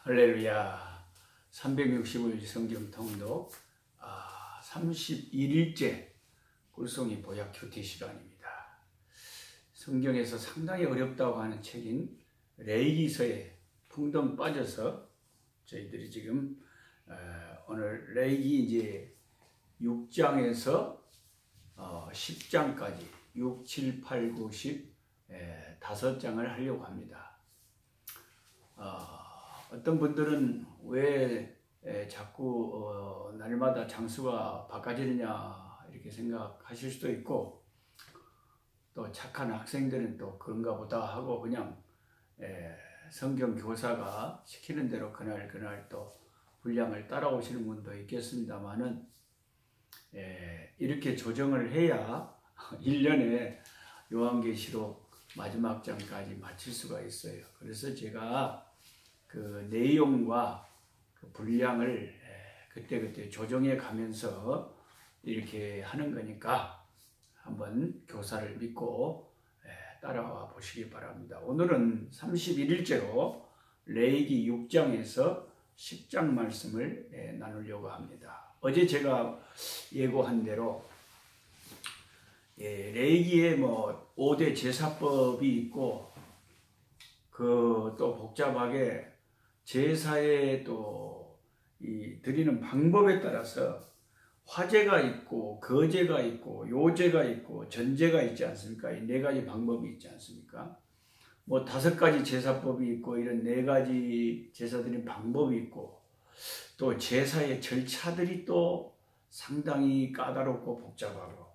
할렐루야. 365일 성경 통독 31일째 꿀송이 보약 큐티 시간입니다. 성경에서 상당히 어렵다고 하는 책인 레위기서에 풍덩 빠져서 저희들이 지금 오늘 레위기 이제 6장에서 10장까지 6, 7, 8, 9, 10 5장을 하려고 합니다. 어떤 분들은 왜 자꾸 날마다 장수가 바꿔지느냐 이렇게 생각하실 수도 있고, 또 착한 학생들은 또 그런가 보다 하고 그냥 성경 교사가 시키는 대로 그날 또 분량을 따라오시는 분도 있겠습니다만은 이렇게 조정을 해야 1년에 요한계시록 마지막 장까지 마칠 수가 있어요. 그래서 제가 그 내용과 그 분량을 그때그때 조정해 가면서 이렇게 하는 거니까 한번 교사를 믿고 따라와 보시기 바랍니다. 오늘은 31일째로 레위기 6장에서 10장 말씀을 나누려고 합니다. 어제 제가 예고한 대로 레위기에 5대 제사법이 있고, 그 또 복잡하게 제사에 또 드리는 방법에 따라서 화제가 있고 거제가 있고 요제가 있고 전제가 있지 않습니까? 이 4가지 방법이 있지 않습니까? 5가지 제사법이 있고 이런 4가지 제사 드리는 방법이 있고, 또 제사의 절차들이 또 상당히 까다롭고 복잡하고,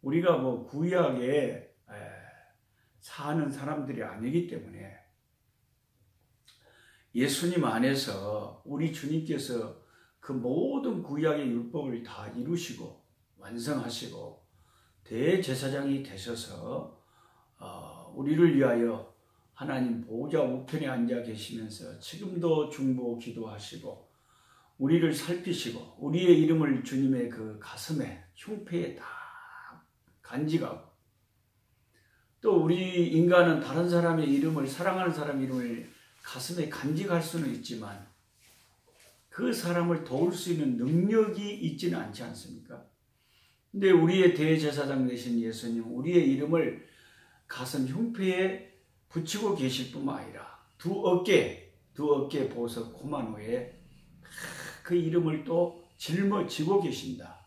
우리가 구약에 사는 사람들이 아니기 때문에 예수님 안에서 우리 주님께서 그 모든 구약의 율법을 다 이루시고 완성하시고 대제사장이 되셔서 우리를 위하여 하나님 보좌 우편에 앉아 계시면서 지금도 중보 기도하시고 우리를 살피시고 우리의 이름을 주님의 그 가슴에 흉패에 다 간직하고, 또 우리 인간은 다른 사람의 이름을, 사랑하는 사람의 이름을 가슴에 간직할 수는 있지만 그 사람을 도울 수 있는 능력이 있지는 않지 않습니까? 근데 우리의 대제사장 되신 예수님, 우리의 이름을 가슴 흉패에 붙이고 계실 뿐만 아니라 두 어깨 보석 코마노에 그 이름을 또 짊어지고 계신다.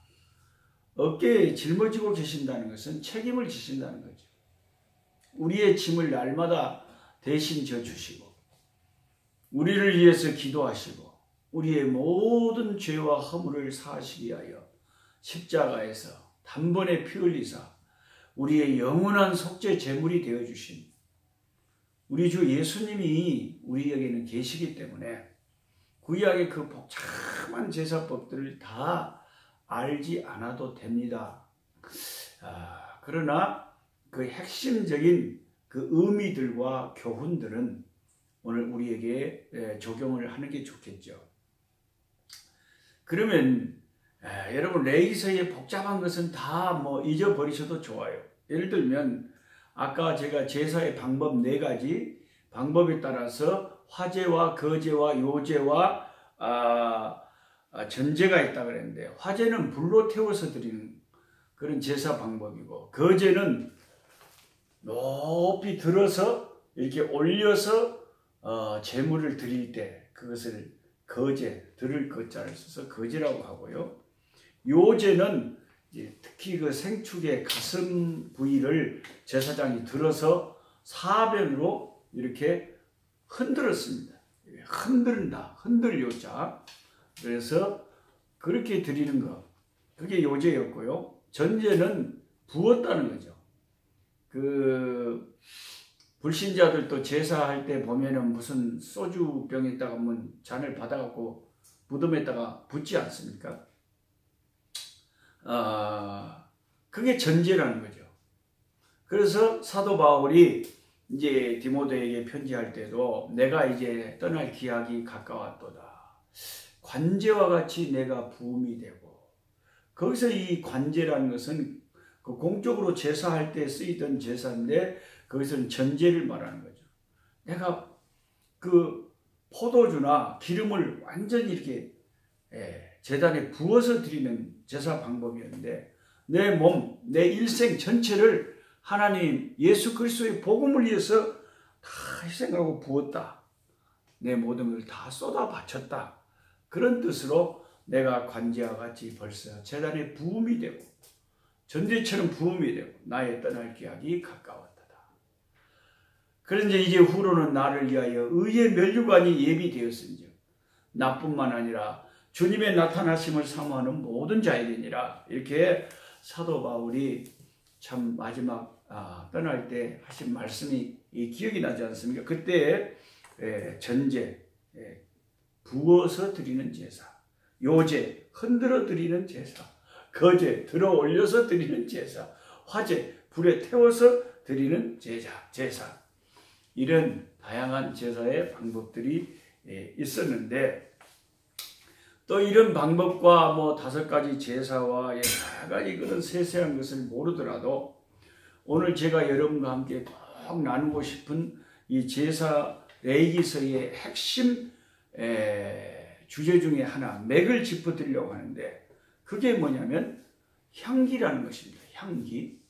어깨에 짊어지고 계신다는 것은 책임을 지신다는 거죠. 우리의 짐을 날마다 대신 져주시고 우리를 위해서 기도하시고 우리의 모든 죄와 허물을 사하시기 위하여 십자가에서 단번에 피 흘리사 우리의 영원한 속죄 제물이 되어주신 우리 주 예수님이 우리에게는 계시기 때문에 구약의 그 복잡한 제사법들을 다 알지 않아도 됩니다. 그러나 그 핵심적인 그 의미들과 교훈들은 오늘 우리에게 적용을 하는 게 좋겠죠. 그러면 여러분, 레위기서의 복잡한 것은 다 잊어버리셔도 좋아요. 예를 들면 아까 제가 제사의 방법 4가지 방법에 따라서 화제와 거제와 요제와 전제가 있다 그랬는데, 화제는 불로 태워서 드리는 그런 제사 방법이고, 거제는 높이 들어서 이렇게 올려서 제물을 드릴 때 그것을 거제, 들을 거자를 써서 거제라고 하고요. 요제는 특히 그 생축의 가슴 부위를 제사장이 들어서 사변으로 이렇게 흔들었습니다. 흔든다, 흔들 요자. 그래서 그렇게 드리는 거, 그게 요제였고요. 전제는 부었다는 거죠. 그 불신자들 또 제사할 때 보면은 무슨 소주병에다가 잔을 받아갖고 무덤에다가 붓지 않습니까? 그게 전제라는 거죠. 그래서 사도 바울이 이제 디모데에게 편지할 때도 내가 이제 떠날 기약이 가까웠도다. 관제와 같이 내가 부음이 되고, 거기서 이 관제라는 것은 그 공적으로 제사할 때 쓰이던 제사인데 거기서는 전제를 말하는 거죠. 내가 그 포도주나 기름을 완전히 이렇게 제단에 부어서 드리는 제사 방법이었는데, 내 몸, 내 일생 전체를 하나님 예수 그리스도의 복음을 위해서 다 희생하고 부었다. 내 모든 걸 다 쏟아 바쳤다. 그런 뜻으로 내가 관제와 같이 벌써 제단에 부음이 되고 전제처럼 부음이 되고 나의 떠날 기약이 가까웠다. 그런데 이제 후로는 나를 위하여 의의 면류관이 예비되었은즉 나뿐만 아니라 주님의 나타나심을 사모하는 모든 자에게니라. 이렇게 사도 바울이 참 마지막 떠날 때 하신 말씀이 기억이 나지 않습니까? 그때 전제, 부어서 드리는 제사, 요제, 흔들어 드리는 제사, 거제, 들어 올려서 드리는 제사, 화제, 불에 태워서 드리는 제사, 이런 다양한 제사의 방법들이 있었는데, 또 이런 방법과 뭐 5가지 제사와 여러 가지 그런 세세한 것을 모르더라도 오늘 제가 여러분과 함께 꼭 나누고 싶은 이 제사 레위기서의 핵심 주제 중에 하나, 맥을 짚어드리려고 하는데, 그게 뭐냐면 향기라는 것입니다. 향기.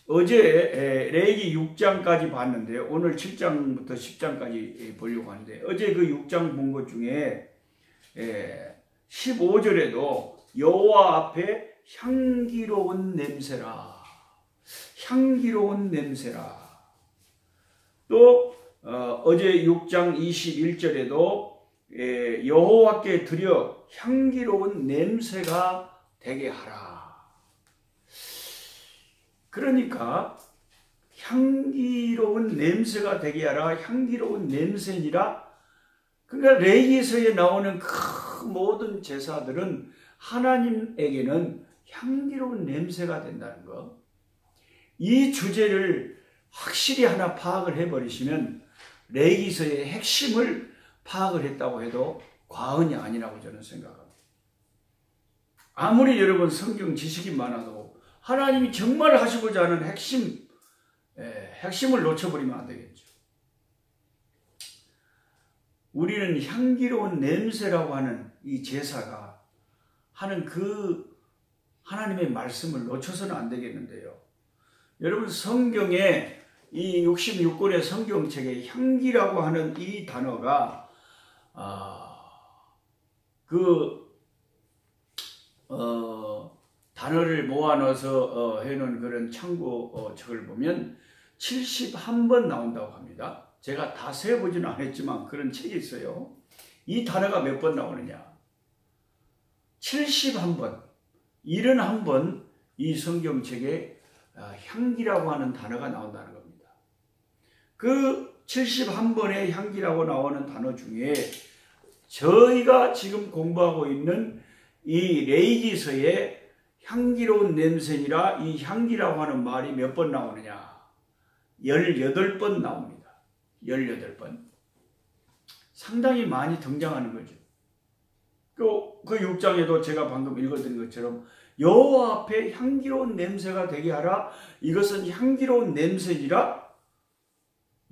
어제 레위기 6장까지 봤는데요. 오늘 7장부터 10장까지 보려고 하는데, 어제 그 6장 본 것 중에 15절에도 여호와 앞에 향기로운 냄새라, 향기로운 냄새라. 또 어제 6장 21절에도 여호와께 드려 향기로운 냄새가 되게 하라. 그러니까 향기로운 냄새가 되게 하라, 향기로운 냄새니라. 그러니까 레위기서에 나오는 그 모든 제사들은 하나님에게는 향기로운 냄새가 된다는 것. 이 주제를 확실히 하나 파악을 해버리시면 레위기서의 핵심을 파악을 했다고 해도 과언이 아니라고 저는 생각합니다. 아무리 여러분 성경 지식이 많아도 하나님이 정말 하시고자 하는 핵심을 놓쳐버리면 안 되겠죠. 우리는 향기로운 냄새라고 하는 이 제사가 하는 그 하나님의 말씀을 놓쳐서는 안 되겠는데요. 여러분 성경에 이 66권의 성경책에 향기라고 하는 이 단어가 단어를 모아넣어서 해놓은 그런 참고책을 보면 71번 나온다고 합니다. 제가 다 세어보지는 않았지만 그런 책이 있어요. 이 단어가 몇 번 나오느냐? 71번, 71번 이 성경책에 향기라고 하는 단어가 나온다는 겁니다. 그 71번의 향기라고 나오는 단어 중에 저희가 지금 공부하고 있는 이 레위기서의 향기로운 냄새니라, 이 향기라고 하는 말이 몇 번 나오느냐? 18번 나옵니다. 18번. 상당히 많이 등장하는 거죠. 그 6장에도 제가 방금 읽어드린 것처럼 여호와 앞에 향기로운 냄새가 되게 하라, 이것은 향기로운 냄새니라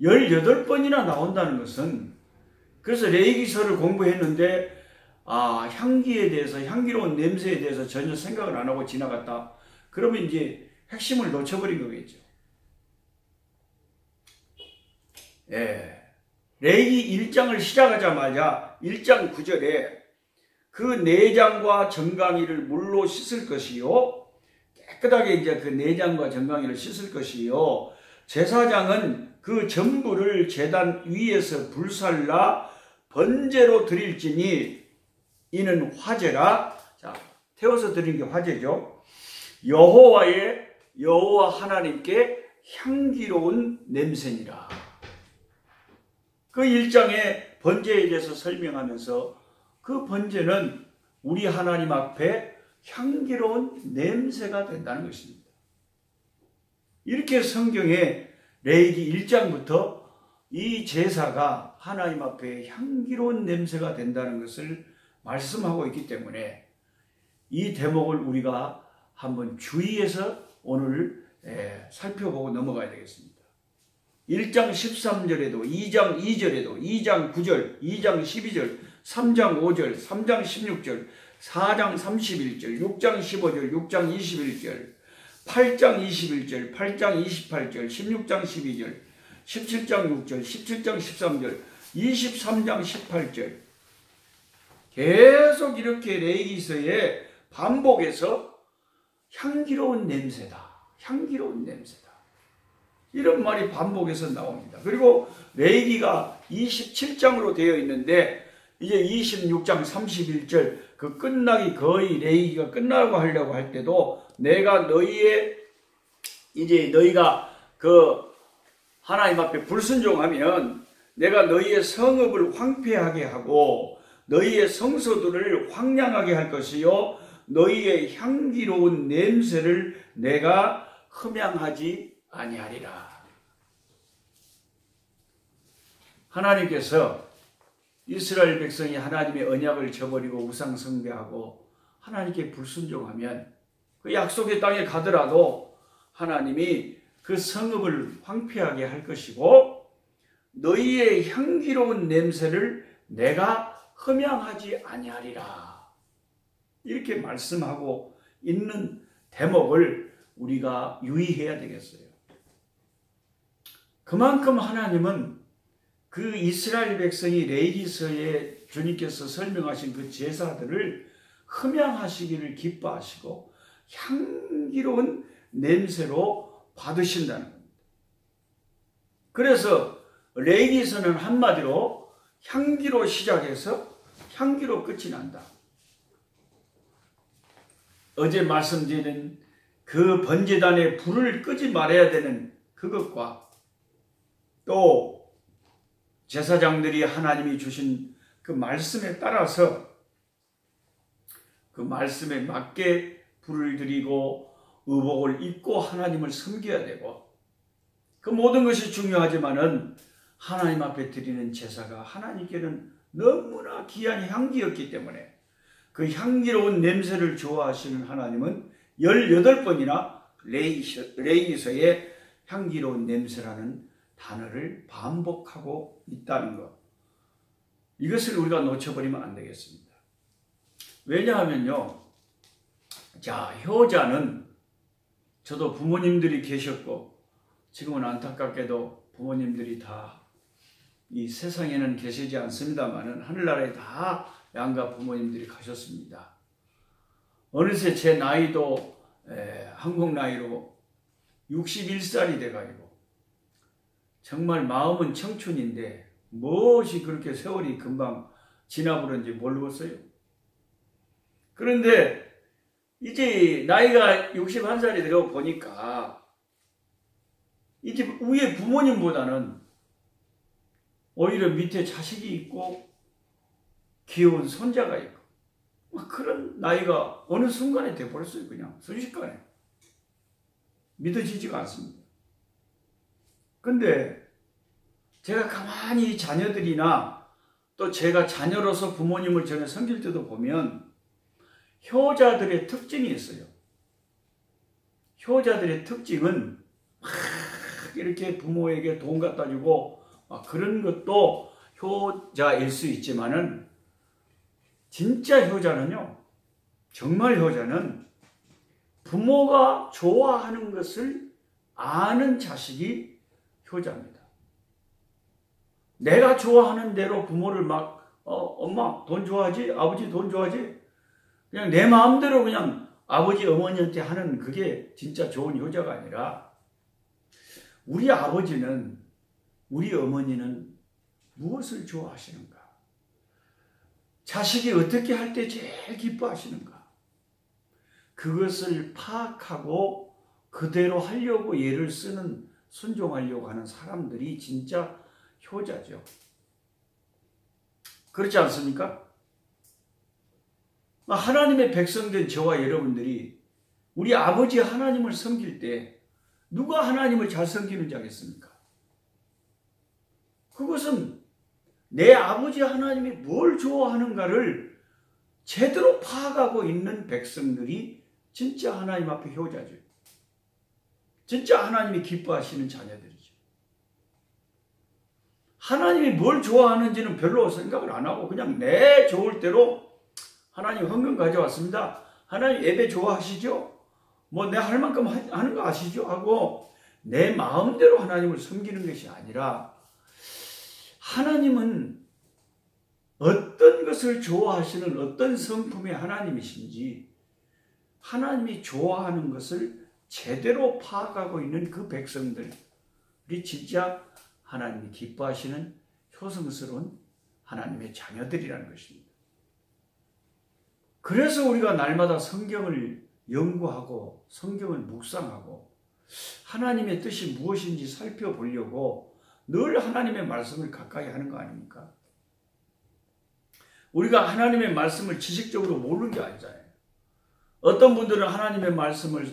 18번이나 나온다는 것은, 그래서 레위기서를 공부했는데 향기에 대해서, 향기로운 냄새에 대해서 전혀 생각을 안 하고 지나갔다. 그러면 이제 핵심을 놓쳐버린 거겠죠. 레위기 1장을 시작하자마자 1장 9절에 그 내장과 정강이를 물로 씻을 것이요, 깨끗하게 이제 그 내장과 정강이를 씻을 것이요, 제사장은 그 전부를 제단 위에서 불살라 번제로 드릴지니 이는 화제라. 자, 태워서 드리는 게 화제죠. 여호와 하나님께 향기로운 냄새니라. 그 1장에 번제에 대해서 설명하면서 그 번제는 우리 하나님 앞에 향기로운 냄새가 된다는 것입니다. 이렇게 성경에 레위기 1장부터 이 제사가 하나님 앞에 향기로운 냄새가 된다는 것을 말씀하고 있기 때문에 이 대목을 우리가 한번 주의해서 오늘 살펴보고 넘어가야 되겠습니다. 1장 13절에도 2장 2절에도 2장 9절, 2장 12절, 3장 5절, 3장 16절, 4장 31절, 6장 15절, 6장 21절, 8장 21절, 8장 28절, 16장 12절, 17장 6절, 17장 13절, 23장 18절 계속 이렇게 레위기서에 반복해서 향기로운 냄새다. 향기로운 냄새다. 이런 말이 반복해서 나옵니다. 그리고 레위기가 27장으로 되어 있는데 이제 26장 31절 그 끝나기 거의 레위기가 끝나고 하려고 할 때도 내가 너희가 그 하나님 앞에 불순종하면 내가 너희의 성읍을 황폐하게 하고 너희의 성소들을 황량하게 할 것이요 너희의 향기로운 냄새를 내가 흠양하지 아니하리라. 하나님께서 이스라엘 백성이 하나님의 언약을 저버리고 우상 숭배하고 하나님께 불순종하면 그 약속의 땅에 가더라도 하나님이 그 성읍을 황폐하게 할 것이고 너희의 향기로운 냄새를 내가 흠양하지 아니하리라. 이렇게 말씀하고 있는 대목을 우리가 유의해야 되겠어요. 그만큼 하나님은 그 이스라엘 백성이 레위기서에 주님께서 설명하신 그 제사들을 흠양하시기를 기뻐하시고 향기로운 냄새로 받으신다는 겁니다. 그래서 레위기서는 한마디로 향기로 시작해서 향기로 끝이 난다. 어제 말씀드린 그 번제단에 불을 끄지 말아야 되는 그것과 또 제사장들이 하나님이 주신 그 말씀에 따라서 그 말씀에 맞게 불을 드리고 의복을 입고 하나님을 섬겨야 되고 그 모든 것이 중요하지만은 하나님 앞에 드리는 제사가 하나님께는 너무나 귀한 향기였기 때문에 그 향기로운 냄새를 좋아하시는 하나님은 18번이나 레위기서에 향기로운 냄새라는 단어를 반복하고 있다는 것. 이것을 우리가 놓쳐버리면 안 되겠습니다. 왜냐하면요. 자, 효자는 저도 부모님들이 계셨고 지금은 안타깝게도 부모님들이 다 이 세상에는 계시지 않습니다만은 하늘나라에 다 양가 부모님들이 가셨습니다. 어느새 제 나이도 한국 나이로 61살이 돼가지고 정말 마음은 청춘인데 무엇이 그렇게 세월이 금방 지나버렸는지 모르겠어요. 그런데 이제 나이가 61살이 되고 보니까 이제 위에 부모님보다는 오히려 밑에 자식이 있고 귀여운 손자가 있고 그런 나이가 어느 순간에 돼버렸어요. 그냥 순식간에. 믿어지지가 않습니다. 근데 제가 가만히 자녀들이나 또 제가 자녀로서 부모님을 전혀 섬길 때도 보면 효자들의 특징이 있어요. 효자들의 특징은 막 이렇게 부모에게 돈 갖다 주고 그런 것도 효자일 수 있지만은 진짜 효자는요. 정말 효자는 부모가 좋아하는 것을 아는 자식이 효자입니다. 내가 좋아하는 대로 부모를 막 엄마 돈 좋아하지? 아버지 돈 좋아하지? 그냥 내 마음대로 그냥 아버지 어머니한테 하는 그게 진짜 좋은 효자가 아니라 우리 아버지는 우리 어머니는 무엇을 좋아하시는가? 자식이 어떻게 할 때 제일 기뻐하시는가? 그것을 파악하고 그대로 하려고 예를 쓰는 순종하려고 하는 사람들이 진짜 효자죠. 그렇지 않습니까? 하나님의 백성된 저와 여러분들이 우리 아버지 하나님을 섬길 때 누가 하나님을 잘 섬기는지 알겠습니까? 그것은 내 아버지 하나님이 뭘 좋아하는가를 제대로 파악하고 있는 백성들이 진짜 하나님 앞에 효자죠. 진짜 하나님이 기뻐하시는 자녀들이죠. 하나님이 뭘 좋아하는지는 별로 생각을 안 하고 그냥 내 좋을 대로 하나님 헌금 가져왔습니다. 하나님 예배 좋아하시죠? 뭐 내 할 만큼 하는 거 아시죠? 하고 내 마음대로 하나님을 섬기는 것이 아니라 하나님은 어떤 것을 좋아하시는 어떤 성품의 하나님이신지 하나님이 좋아하는 것을 제대로 파악하고 있는 그 백성들이 진짜 하나님이 기뻐하시는 효성스러운 하나님의 자녀들이라는 것입니다. 그래서 우리가 날마다 성경을 연구하고 성경을 묵상하고 하나님의 뜻이 무엇인지 살펴보려고 늘 하나님의 말씀을 가까이 하는 거 아닙니까? 우리가 하나님의 말씀을 지식적으로 모르는 게 아니잖아요. 어떤 분들은 하나님의 말씀을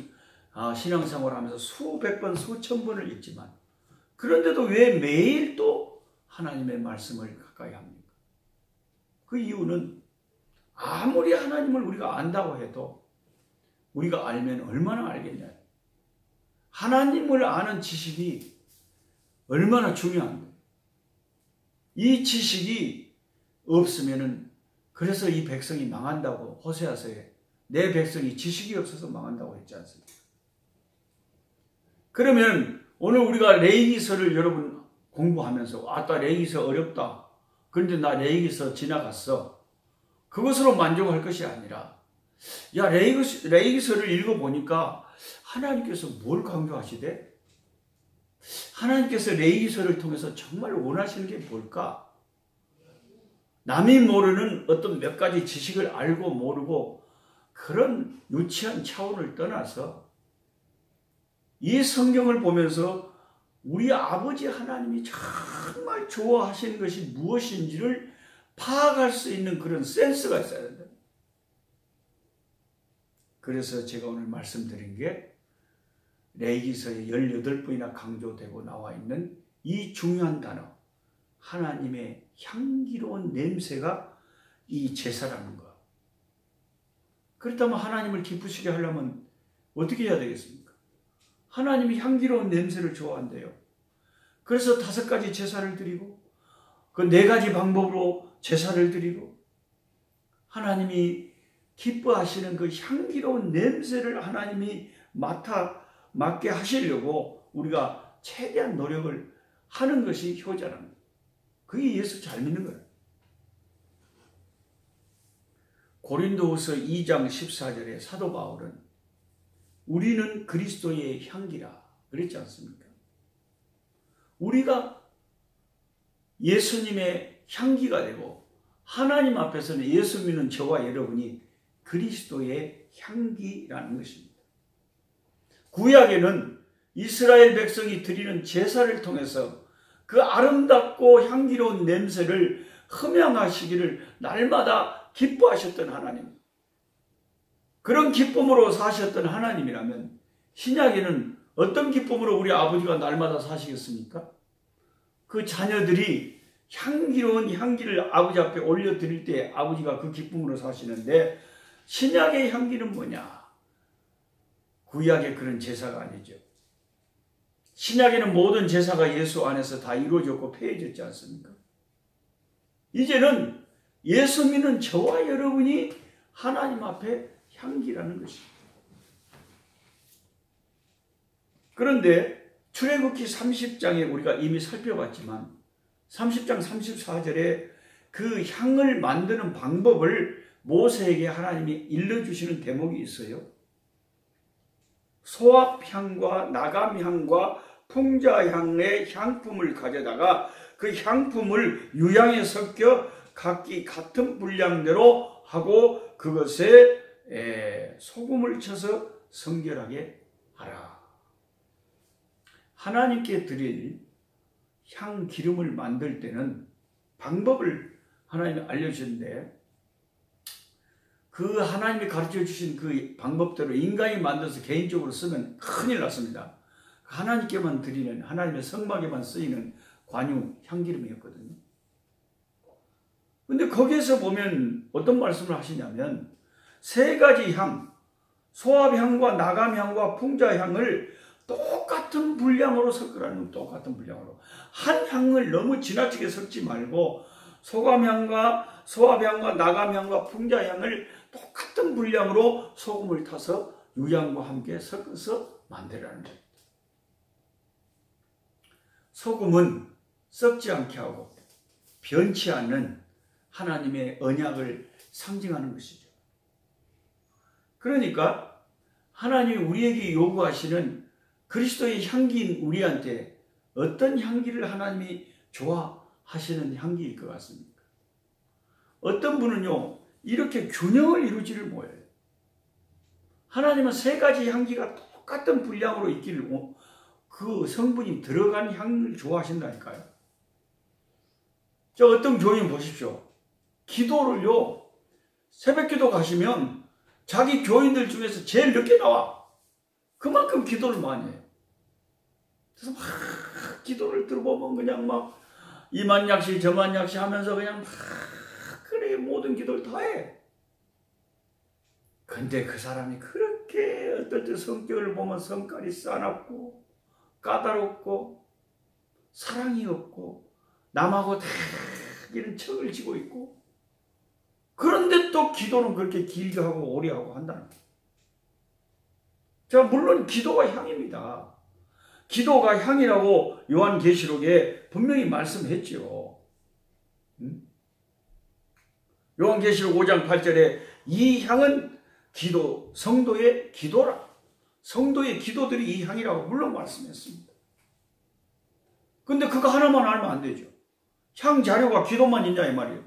신앙생활을 하면서 수백 번, 수천 번을 읽지만 그런데도 왜 매일 또 하나님의 말씀을 가까이 합니까? 그 이유는 아무리 하나님을 우리가 안다고 해도 우리가 알면 얼마나 알겠냐. 하나님을 아는 지식이 얼마나 중요한데 이 지식이 없으면은 그래서 이 백성이 망한다고 호세아서에 내 백성이 지식이 없어서 망한다고 했지 않습니까? 그러면 오늘 우리가 레위기서를 여러분 공부하면서 아따 레위기서 어렵다. 그런데 나 레위기서 지나갔어. 그것으로 만족할 것이 아니라 야 레위기서를 읽어보니까 하나님께서 뭘 강조하시대? 하나님께서 레위기서를 통해서 정말 원하시는 게 뭘까? 남이 모르는 어떤 몇 가지 지식을 알고 모르고 그런 유치한 차원을 떠나서 이 성경을 보면서 우리 아버지 하나님이 정말 좋아하시는 것이 무엇인지를 파악할 수 있는 그런 센스가 있어야 된다. 그래서 제가 오늘 말씀드린 게 레위기서에 18번이나 강조되고 나와 있는 이 중요한 단어 하나님의 향기로운 냄새가 이 제사라는 것. 그렇다면 하나님을 기쁘시게 하려면 어떻게 해야 되겠습니까? 하나님이 향기로운 냄새를 좋아한대요. 그래서 5가지 제사를 드리고 그 4가지 방법으로 제사를 드리고 하나님이 기뻐하시는 그 향기로운 냄새를 하나님이 맡게 하시려고 우리가 최대한 노력을 하는 것이 효자랍니다. 그게 예수 잘 믿는 거예요. 고린도후서 2장 14절에 사도 바울은 우리는 그리스도의 향기라 그랬지 않습니까? 우리가 예수님의 향기가 되고 하나님 앞에서는 예수 믿는 저와 여러분이 그리스도의 향기라는 것입니다. 구약에는 이스라엘 백성이 드리는 제사를 통해서 그 아름답고 향기로운 냄새를 흠양하시기를 날마다 기뻐하셨던 하나님. 그런 기쁨으로 사셨던 하나님이라면 신약에는 어떤 기쁨으로 우리 아버지가 날마다 사시겠습니까? 그 자녀들이 향기로운 향기를 아버지 앞에 올려드릴 때 아버지가 그 기쁨으로 사시는데 신약의 향기는 뭐냐? 구약의 그런 제사가 아니죠. 신약에는 모든 제사가 예수 안에서 다 이루어졌고 폐해졌지 않습니까? 이제는 예수 믿는 저와 여러분이 하나님 앞에 향기라는 것입니다. 그런데 출애굽기 30장에 우리가 이미 살펴봤지만 30장 34절에 그 향을 만드는 방법을 모세에게 하나님이 일러주시는 대목이 있어요. 소합향과 나감향과 풍자향의 향품을 가져다가 그 향품을 유향에 섞여 각기 같은 분량대로 하고 그것에 소금을 쳐서 성결하게 하라. 하나님께 드릴 향 기름을 만들 때는 방법을 하나님이 알려주셨는데 그 하나님이 가르쳐 주신 그 방법대로 인간이 만들어서 개인적으로 쓰면 큰일 났습니다. 하나님께만 드리는 하나님의 성막에만 쓰이는 관유 향기름이었거든요. 근데 거기에서 보면 어떤 말씀을 하시냐면 3가지 향, 소합향과 나감향과 풍자향을 똑같은 분량으로 섞으라는 똑같은 분량으로. 한 향을 너무 지나치게 섞지 말고 소감향과 소합향과 나감향과 풍자향을 똑같은 분량으로 소금을 타서 유향과 함께 섞어서 만들라는 겁니다. 소금은 썩지 않게 하고 변치 않는 하나님의 언약을 상징하는 것이죠. 그러니까 하나님이 우리에게 요구하시는 그리스도의 향기인 우리한테 어떤 향기를 하나님이 좋아하시는 향기일 것 같습니까? 어떤 분은요, 이렇게 균형을 이루지를 못해요. 하나님은 세 가지 향기가 똑같은 분량으로 있기를, 그 성분이 들어간 향을 좋아하신다니까요. 저 어떤 교인 보십시오. 기도를요, 새벽 기도 가시면 자기 교인들 중에서 제일 늦게 나와. 그만큼 기도를 많이 해요. 그래서 막 기도를 들어보면 그냥 막 이만약씩 저만약씩 하면서 그냥 막 그래 모든 기도를 다 해. 근데 그 사람이 그렇게 어떨 때 성격을 보면 성깔이 싸납고 까다롭고 사랑이 없고 남하고 다 이런 척을 지고 있고, 그런데 또 기도는 그렇게 길게 하고 오래 하고 한다는 거예요. 자, 물론 기도가 향입니다. 기도가 향이라고 요한계시록에 분명히 말씀했죠. 요한계시록 5장 8절에 이 향은 기도, 성도의 기도라. 성도의 기도들이 이 향이라고 물론 말씀했습니다. 근데 그거 하나만 알면 안 되죠. 향 자료가 기도만 있냐 이 말이에요.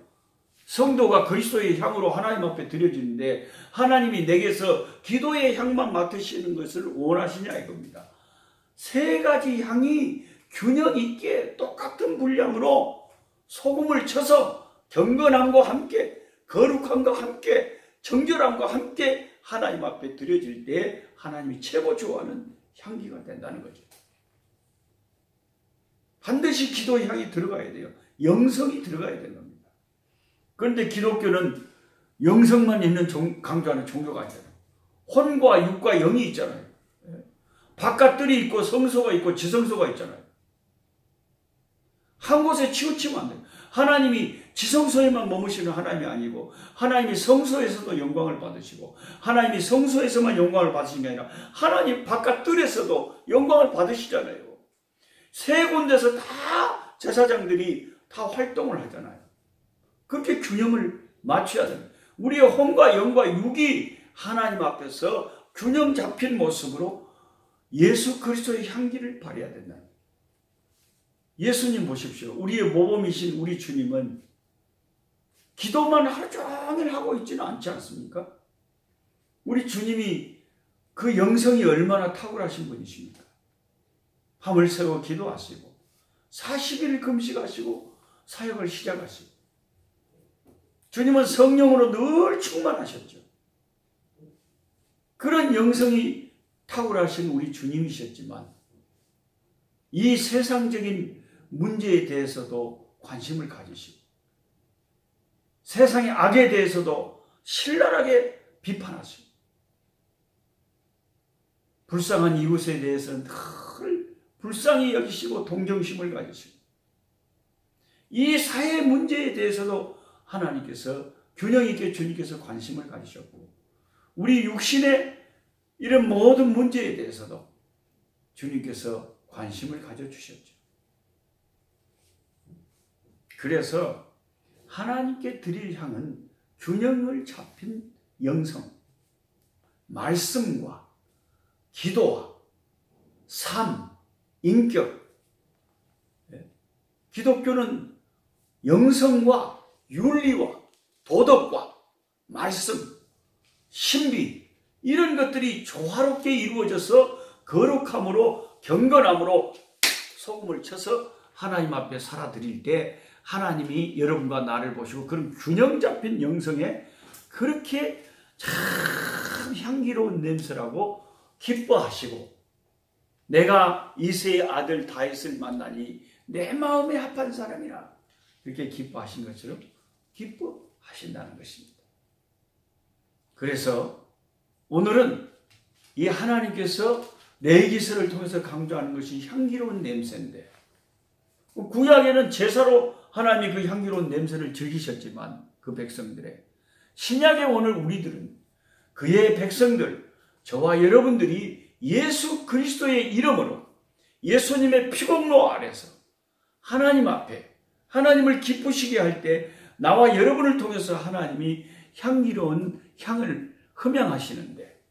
성도가 그리스도의 향으로 하나님 앞에 드려지는데 하나님이 내게서 기도의 향만 맡으시는 것을 원하시냐 이겁니다. 세 가지 향이 균형 있게 똑같은 분량으로 소금을 쳐서 경건함과 함께 거룩함과 함께 정결함과 함께 하나님 앞에 드려질 때 하나님이 최고 좋아하는 향기가 된다는 거죠. 반드시 기도의 향이 들어가야 돼요. 영성이 들어가야 되는 겁니다. 그런데 기독교는 영성만 있는 강조하는 종교가 아니잖아요. 혼과 육과 영이 있잖아요. 바깥들이 있고 성소가 있고 지성소가 있잖아요. 한 곳에 치우치면 안 돼요. 하나님이 지성소에만 머무시는 하나님이 아니고 하나님이 성소에서도 영광을 받으시고 하나님이 성소에서만 영광을 받으시는 게 아니라 하나님 바깥들에서도 영광을 받으시잖아요. 세 군데서 다 제사장들이 다 활동을 하잖아요. 그렇게 균형을 맞춰야 됩니다. 우리의 혼과 영과 육이 하나님 앞에서 균형 잡힌 모습으로 예수 그리스도의 향기를 발해야 된다. 예수님 보십시오. 우리의 모범이신 우리 주님은 기도만 하루 종일 하고 있지는 않지 않습니까? 우리 주님이 그 영성이 얼마나 탁월하신 분이십니까? 밤을 새워 기도하시고 40일 금식하시고 사역을 시작하시고 주님은 성령으로 늘 충만하셨죠. 그런 영성이 탁월하신 우리 주님이셨지만 이 세상적인 문제에 대해서도 관심을 가지시고 세상의 악에 대해서도 신랄하게 비판하시고 불쌍한 이웃에 대해서는 늘 불쌍히 여기시고 동정심을 가지시고 이 사회 문제에 대해서도 하나님께서 균형 있게 주님께서 관심을 가지셨고 우리 육신의 이런 모든 문제에 대해서도 주님께서 관심을 가져주셨죠. 그래서 하나님께 드릴 향은 균형을 잡힌 영성, 말씀과 기도와 삶, 인격. 기독교는 영성과 윤리와 도덕과 말씀, 신비 이런 것들이 조화롭게 이루어져서 거룩함으로 경건함으로 소금을 쳐서 하나님 앞에 살아드릴 때 하나님이 여러분과 나를 보시고 그런 균형 잡힌 영성에 그렇게 참 향기로운 냄새라고 기뻐하시고 내가 이새의 아들 다윗을 만나니 내 마음에 합한 사람이라 이렇게 기뻐하신 것처럼 기뻐하신다는 것입니다. 그래서 오늘은 이 하나님께서 레위기서를 통해서 강조하는 것이 향기로운 냄새인데, 구약에는 제사로 하나님이 그 향기로운 냄새를 즐기셨지만 그 백성들의, 신약에 오늘 우리들은 그의 백성들, 저와 여러분들이 예수 그리스도의 이름으로 예수님의 피공로 아래서 하나님 앞에 하나님을 기쁘시게 할 때 나와 여러분을 통해서 하나님이 향기로운 향을 흠양하시는데,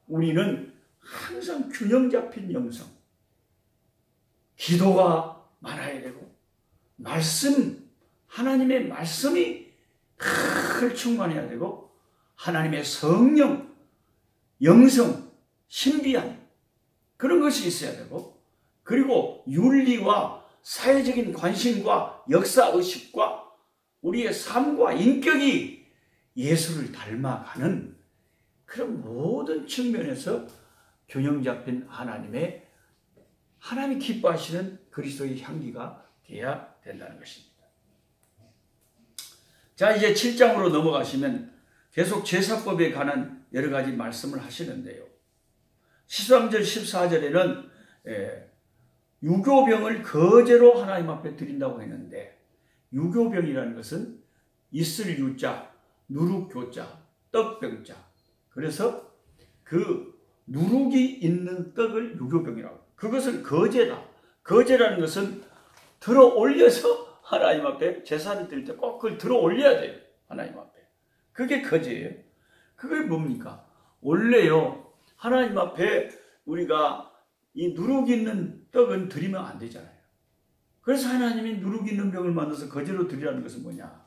우리는 항상 균형 잡힌 영성, 기도가 많아야 되고 하나님의 말씀이 늘 충만해야 되고, 하나님의 성령, 영성, 신비한 그런 것이 있어야 되고, 그리고 윤리와 사회적인 관심과 역사의식과 우리의 삶과 인격이 예수를 닮아가는 그런 모든 측면에서 균형 잡힌 하나님이 기뻐하시는 그리스도의 향기가 되어야 된다는 것입니다. 자, 이제 7장으로 넘어가시면 계속 제사법에 관한 여러 가지 말씀을 하시는데요. 13절 14절에는 유교병을 거제로 하나님 앞에 드린다고 했는데, 유교병이라는 것은 있을 유자, 누룩교자, 떡병자, 그래서 그 누룩이 있는 떡을 유교병이라고, 그것은 거제다. 거제라는 것은 들어 올려서 하나님 앞에 제사를 드릴 때 꼭 그걸 들어 올려야 돼요. 하나님 앞에. 그게 거제예요. 그게 뭡니까? 원래요, 하나님 앞에 우리가 이 누룩 있는 떡은 드리면 안 되잖아요. 그래서 하나님이 누룩 있는 병을 만들어서 거제로 드리라는 것은 뭐냐?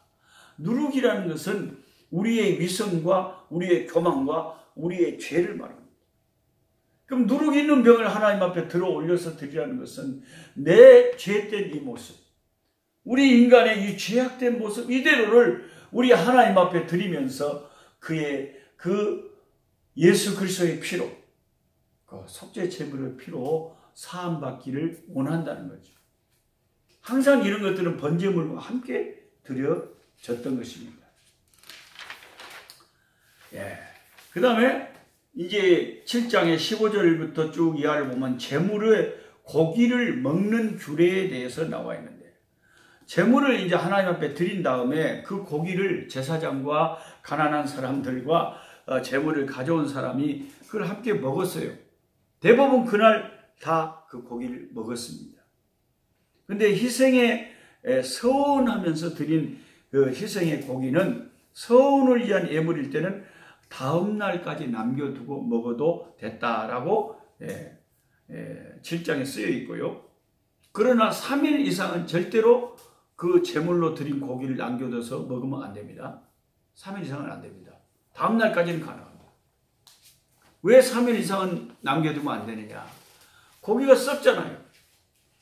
누룩이라는 것은 우리의 위선과 우리의 교만과 우리의 죄를 말합니다. 그럼 누룩 있는 병을 하나님 앞에 들어 올려서 드리라는 것은 내 죄된 이 모습, 우리 인간의 이 죄악된 모습 이대로를 우리 하나님 앞에 드리면서 그 예수 그리스도의 피로, 그 속죄 제물의 피로 사함받기를 원한다는 거죠. 항상 이런 것들은 번제물과 함께 드려졌던 것입니다. 그 다음에 이제 7장의 15절부터 쭉 이하를 보면 제물의 고기를 먹는 규례에 대해서 나와 있는데, 제물을 이제 하나님 앞에 드린 다음에 그 고기를 제사장과 가난한 사람들과 제물을 가져온 사람이 그걸 함께 먹었어요. 대부분 그날 다 그 고기를 먹었습니다. 근데 희생에 서운하면서 드린 그 희생의 고기는 서운을 위한 예물일 때는 다음 날까지 남겨두고 먹어도 됐다라고 7장에 쓰여 있고요. 그러나 3일 이상은 절대로 그 제물로 드린 고기를 남겨둬서 먹으면 안 됩니다. 3일 이상은 안 됩니다. 다음 날까지는 가능합니다. 왜 3일 이상은 남겨두면 안 되느냐? 고기가 썩잖아요.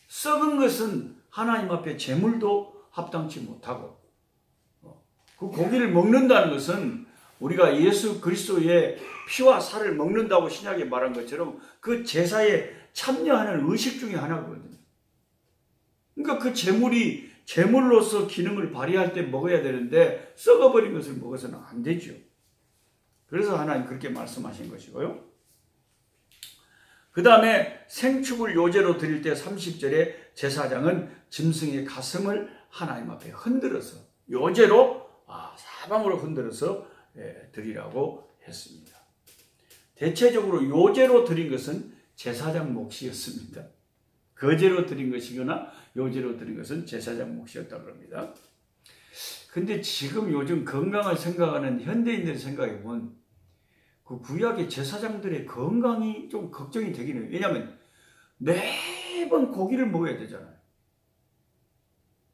썩은 것은 하나님 앞에 제물도 합당치 못하고, 그 고기를 먹는다는 것은 우리가 예수 그리스도의 피와 살을 먹는다고 신약에 말한 것처럼 그 제사에 참여하는 의식 중에 하나거든요. 그러니까 그 제물이 제물로서 기능을 발휘할 때 먹어야 되는데 썩어버린 것을 먹어서는 안 되죠. 그래서 하나님 그렇게 말씀하신 것이고요. 그 다음에 생축을 요제로 드릴 때 30절에 제사장은 짐승의 가슴을 하나님 앞에 흔들어서 요제로 사방으로 흔들어서 드리라고 했습니다. 대체적으로 요제로 드린 것은 제사장 몫이었습니다. 거제로 드린 것이거나 요제로 드린 것은 제사장 몫이었다고 합니다. 근데 지금 요즘 건강을 생각하는 현대인들의 생각에 보면 그 구약의 제사장들의 건강이 좀 걱정이 되긴 해요. 왜냐하면 매번 고기를 먹어야 되잖아요.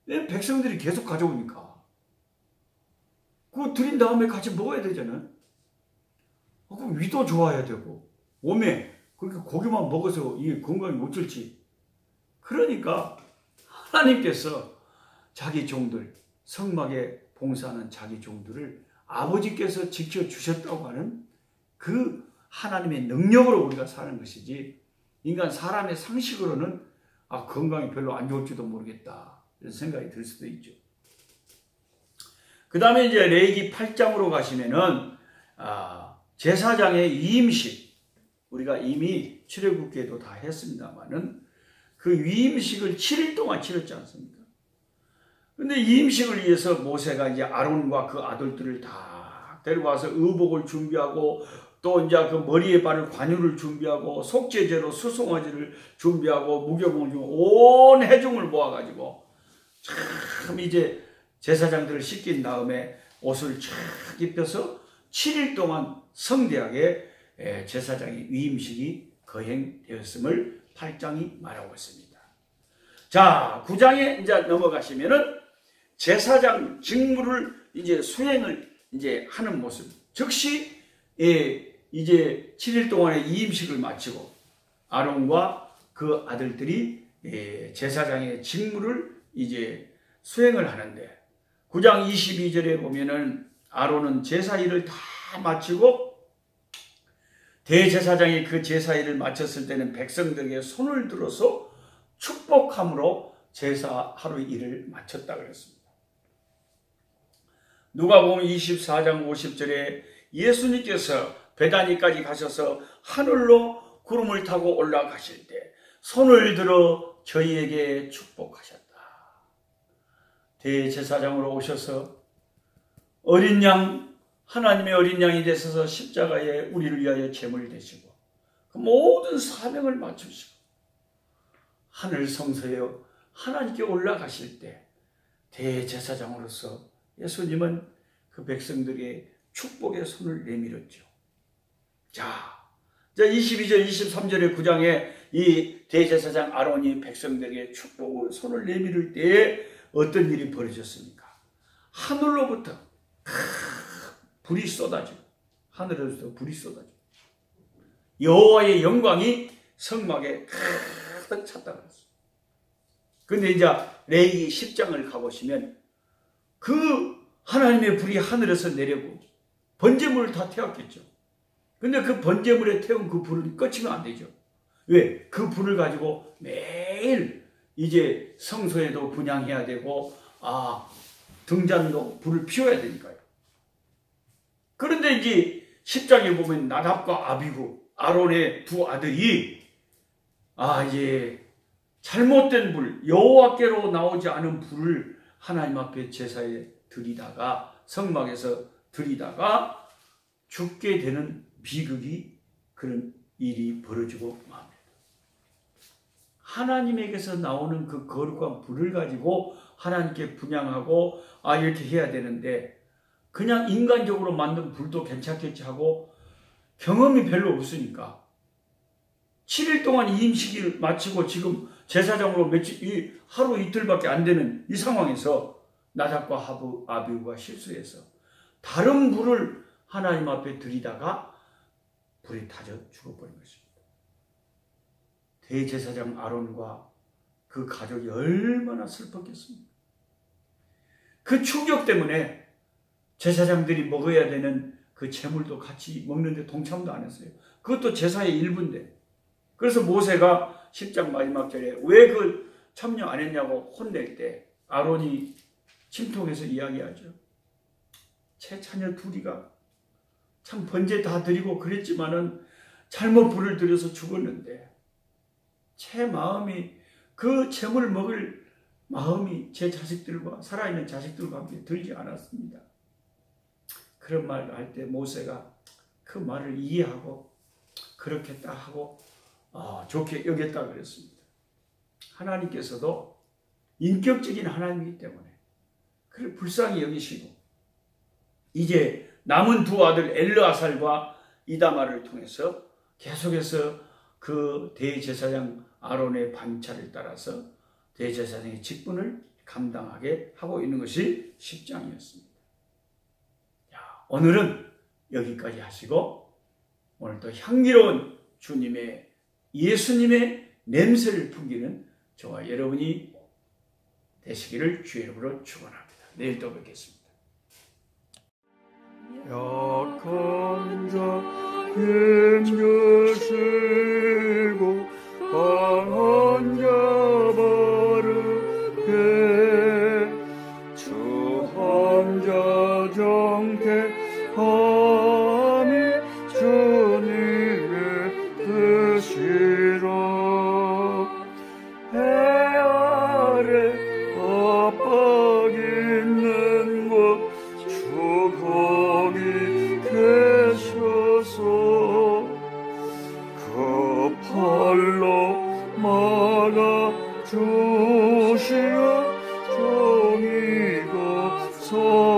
왜 백성들이 계속 가져오니까. 그거 드린 다음에 같이 먹어야 되잖아요. 그럼 위도 좋아야 되고 몸에 그렇게 고기만 먹어서 이게 건강이 어쩔지. 그러니까 하나님께서 자기 종들, 성막에 봉사하는 자기 종들을 아버지께서 지켜주셨다고 하는 그 하나님의 능력으로 우리가 사는 것이지, 인간 사람의 상식으로는 건강이 별로 안 좋을지도 모르겠다 이런 생각이 들 수도 있죠. 그 다음에 이제 레위기 8장으로 가시면은 제사장의 이임식, 우리가 이미 출애굽기에도 다 했습니다만은 그 위임식을 7일 동안 치렀지 않습니까? 근데 위임식을 위해서 모세가 이제 아론과 그 아들들을 다 데려와서 의복을 준비하고 또 이제 그 머리에 바를 관유를 준비하고 속죄제로 수송아지를 준비하고 무교봉을 준비하고 온 해중을 모아가지고 참 이제 제사장들을 씻긴 다음에 옷을 쫙 입혀서 7일 동안 성대하게 제사장의 위임식이 거행되었음을 8장이 말하고 있습니다. 자, 9장에 이제 넘어가시면은 제사장 직무를 이제 수행을 이제 하는 모습. 즉시 이제 7일 동안의 이임식을 마치고 아론과 그 아들들이 제사장의 직무를 이제 수행을 하는데 9장 22절에 보면은 아론은 제사일을 다 마치고 대제사장이 그 제사일을 마쳤을 때는 백성들에게 손을 들어서 축복함으로 제사 하루 일을 마쳤다 그랬습니다. 누가복음 24장 50절에 예수님께서 베다니까지 가셔서 하늘로 구름을 타고 올라가실 때 손을 들어 저희에게 축복하셨다. 대제사장으로 오셔서 어린 양, 하나님의 어린 양이 되셔서 십자가에 우리를 위하여 제물이 되시고 그 모든 사명을 맞추시고 하늘 성소에 하나님께 올라가실 때 대제사장으로서 예수님은 그 백성들에게 축복의 손을 내밀었죠. 자, 22절, 23절의 9장에 이 대제사장 아론이 백성들에게 축복의 손을 내밀을 때에 어떤 일이 벌어졌습니까? 하늘로부터 불이 쏟아지고 하늘에서부터 불이 쏟아지고 여호와의 영광이 성막에 가득 찼다 그랬어요. 근데 이제 레위기 10장을 가보시면 그 하나님의 불이 하늘에서 내려고 번제물을 다 태웠겠죠. 근데 그 번제물에 태운 그 불은 꺼치면 안 되죠. 왜? 그 불을 가지고 매일 이제 성소에도 분향해야 되고 등잔도 불을 피워야 되니까요. 그런데 이제 10장에 보면 나답과 아비후 아론의 두 아들이 이제 잘못된 불, 여호와께로 나오지 않은 불을 하나님 앞에 제사에 드리다가 성막에서 드리다가 죽게 되는 비극이 그런 일이 벌어지고 맙니다. 하나님에게서 나오는 그 거룩한 불을 가지고 하나님께 분향하고 이렇게 해야 되는데 그냥 인간적으로 만든 불도 괜찮겠지 하고 경험이 별로 없으니까 7일 동안 이 임식을 마치고 지금 제사장으로 하루 이틀밖에 안 되는 이 상황에서 나답과 아비후가 실수해서 다른 불을 하나님 앞에 드리다가 불에 타져 죽어버린 것입니다. 대제사장 아론과 그 가족이 얼마나 슬펐겠습니까? 그 충격 때문에 제사장들이 먹어야 되는 그 제물도 같이 먹는데 동참도 안 했어요. 그것도 제사의 일부인데. 그래서 모세가 10장 마지막 절에 왜 그 참여 안 했냐고 혼낼 때 아론이 침통해서 이야기하죠. 제 자녀 둘이가 참 번제 다 드리고 그랬지만은 잘못 불을 들여서 죽었는데 제 마음이 그 제물을 먹을 마음이 제 자식들과 살아있는 자식들과 함께 들지 않았습니다. 그런 말을 할 때 모세가 그 말을 이해하고 그렇게 딱 하고 좋게 여겼다 그랬습니다. 하나님께서도 인격적인 하나님이기 때문에 그를 불쌍히 여기시고 이제 남은 두 아들 엘르아살과 이다말을 통해서 계속해서 그 대제사장 아론의 반차를 따라서 대제사장의 직분을 감당하게 하고 있는 것이 10장이었습니다. 오늘은 여기까지 하시고 오늘 또 향기로운 예수님의 냄새를 풍기는 저와 여러분이 되시기를 주의 이름으로 축원합니다. 내일 또 뵙겠습니다. 약한 자 힘주시고 강한 자 바르게 주한 자 정케 함이 주님의 주시어 종이고 소